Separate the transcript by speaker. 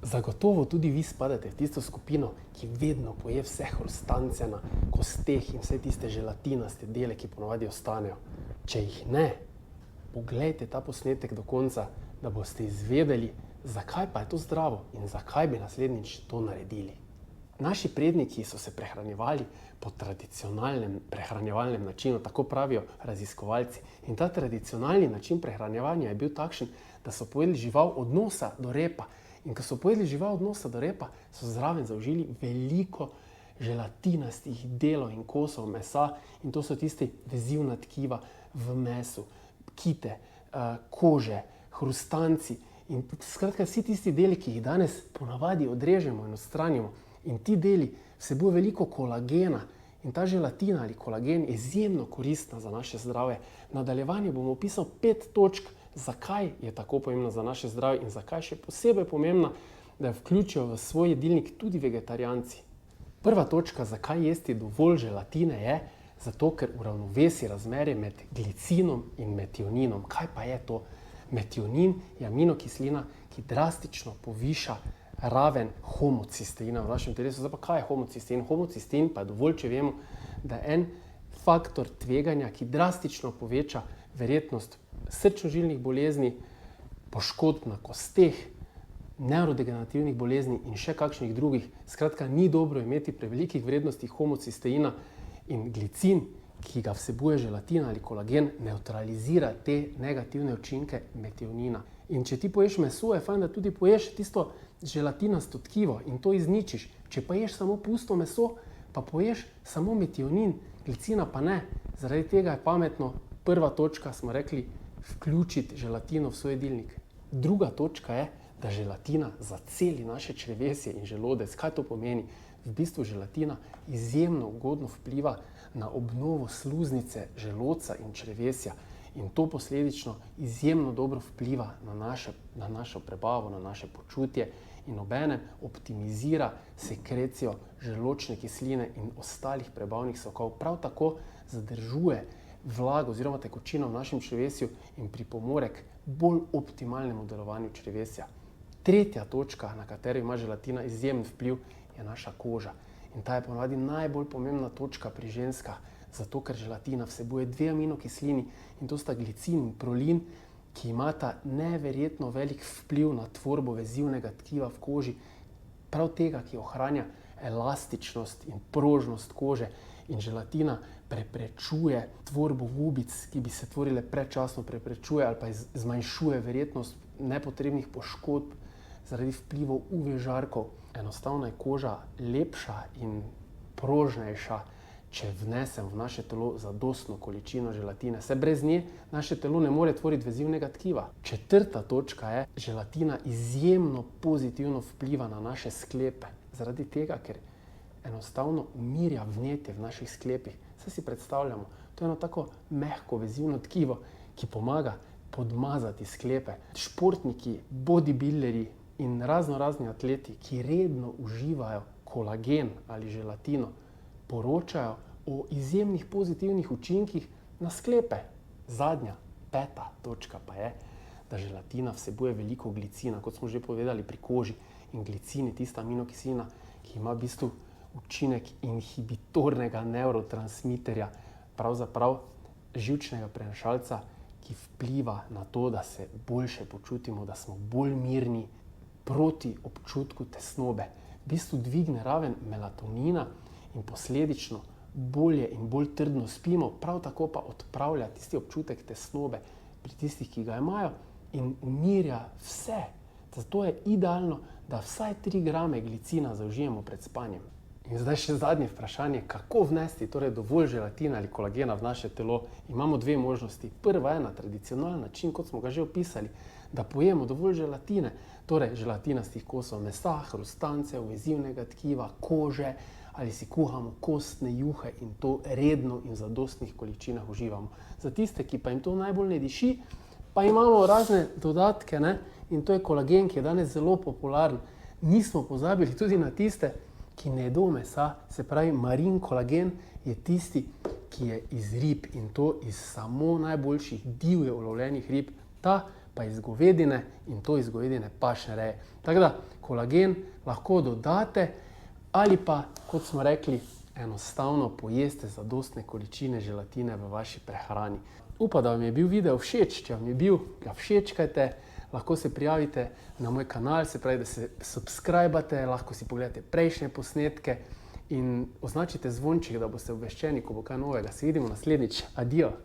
Speaker 1: Zagotovo tudi vi spadate v tisto skupino, ki vedno poje vse hrustance na kosteh in vse tiste želatinaste dele, ki ponavadi ostanejo. Če jih ne, poglejte ta posnetek do konca, da boste izvedeli, zakaj pa je to zdravo in zakaj bi naslednjič to naredili. Naši predniki so se prehranjevali po tradicionalnem prehranjevalnem načinu, tako pravijo raziskovalci. In ta tradicionalni način prehranjevanja je bil takšen, da so pojedli žival od nosa do repa. In ko so pojedli žival od nosa do repa, so zraven zaužili veliko želatinastih delov in kosov mesa. In to so tisti vezivna tkiva v mesu, kite, kože, hrustanci. In skratka, vsi tisti deli, ki jih danes ponavadi odrežemo in odstranimo. In ti deli vsebujejo veliko kolagena. In ta želatina ali kolagen je izjemno koristna za naše zdravje. V nadaljevanju bom opisal 5 točk, zakaj je tako pomembna za naše zdravje in zakaj še posebej pomembna, da jo vključijo v svoj jedilnik tudi vegetarijanci. Prva točka, zakaj jesti dovolj želatine, je zato, ker uravnovesi razmerje med glicinom in metioninom. Kaj pa je to? Metionin je aminokislina, ki drastično poviša raven homocisteina v našem telesu. Zdaj pa kaj je homocistein? Homocistein pa je dovolj, če vemo, da je en faktor tveganja, ki drastično poveča verjetnost srčno-žilnih bolezni, poškodb na kosteh, nevrodegenerativnih bolezni in še kakšnih drugih. Skratka, ni dobro imeti prevelikih vrednosti homocisteina in glicin, ki ga vsebuje želatina ali kolagen, nevtralizira te negativne učinke metionina. In če ti poješ meso, je fajn, da tudi poješ tisto želatinasto tkivo in to izničiš. Če pa ješ samo pusto meso, pa poješ samo metionin, glicina pa ne. Zaradi tega je pametno, prva točka smo rekli, vključiti želatino v svoj jedilnik. Druga točka je, da želatina zaceli naše črevesje in želodec. Kaj to pomeni? V bistvu želatina izjemno ugodno vpliva na obnovo sluznice želodca in črevesja. In to posledično izjemno dobro vpliva na našo prebavo, na naše počutje in obenem optimizira sekrecijo želodčne kisline in ostalih prebavnih sokov. Prav tako zadržuje vlago oziroma tekočino v našem črevesju in pripomore k bolj optimalnemu delovanju črevesja. Tretja točka, na katero ima želatina izjemen vpliv, je naša koža. In ta je ponavadi najbolj pomembna točka pri ženskah, zato ker želatina vsebuje 2 aminokislini in to sta glicin in prolin, ki imata neverjetno velik vpliv na tvorbo vezivnega tkiva v koži, prav tega, ki ohranja elastičnost in prožnost kože. In želatina preprečuje tvorbo gubic, ki bi se tvorile predčasno, preprečuje ali pa zmanjšuje verjetnost nepotrebnih poškodb zaradi vplivov UV žarkov. Enostavno je koža lepša in prožnejša, če vnesem v naše telo zadostno količino želatine. Saj brez nje naše telo ne more tvoriti vezivnega tkiva. Četrta točka je, želatina izjemno pozitivno vpliva na naše sklepe. Zaradi tega, ker enostavno umirja vnetje v naših sklepih. Saj si predstavljamo, to je eno tako mehko vezivno tkivo, ki pomaga podmazati sklepe. Športniki, bodybuilderji in razni atleti, ki redno uživajo kolagen ali želatino, poročajo o izjemnih pozitivnih učinkih na sklepe. Zadnja, 5. točka pa je, da želatina vsebuje veliko glicina, kot smo že povedali pri koži. In glicin je tista aminokislina, ki ima v bistvu učinek inhibitornega nevrotransmiterja, pravzaprav živčnega prenašalca, ki vpliva na to, da se boljše počutimo, da smo bolj mirni proti občutku tesnobe. V bistvu dvigne raven melatonina in posledično bolje in bolj trdno spimo, prav tako pa odpravlja tisti občutek tesnobe pri tistih, ki ga imajo in umirja vse. Zato je idealno, da vsaj 3 grame glicina zaužijemo pred spanjem. In zdaj še zadnje vprašanje, kako vnesti torej dovolj želatina ali kolagena v naše telo. Imamo 2 možnosti. Prva je na tradicionalen način, kot smo ga že opisali, da pojemo dovolj želatine, torej želatinastih kosov mesa, hrustancev, vezivnega tkiva, kože, ali si kuhamo kostne juhe in to redno in v zadostnih količinah uživamo. Za tiste, ki pa jim to najbolj ne diši, pa imamo razne dodatke, in to je kolagen, ki je danes zelo popularen. Nismo pozabili tudi na tiste, ki ne jedo mesa, se pravi marin kolagen je tisti, ki je iz rib in to iz samo najboljših divje ulovljenih rib. Ta pa iz govedine in to iz govedine pašne reje. Tako da kolagen lahko dodate ali pa, kot smo rekli, enostavno pojeste zadostne količine želatine v vaši prehrani. Upam, da vam je bil video všeč. Če vam je bil, ga všečkajte. Lahko se prijavite na moj kanal, se pravi, da se subscribate, lahko si pogledate prejšnje posnetke in označite zvonček, da boste obveščeni, ko bo kaj novega. Se vidimo naslednjič. Adijo!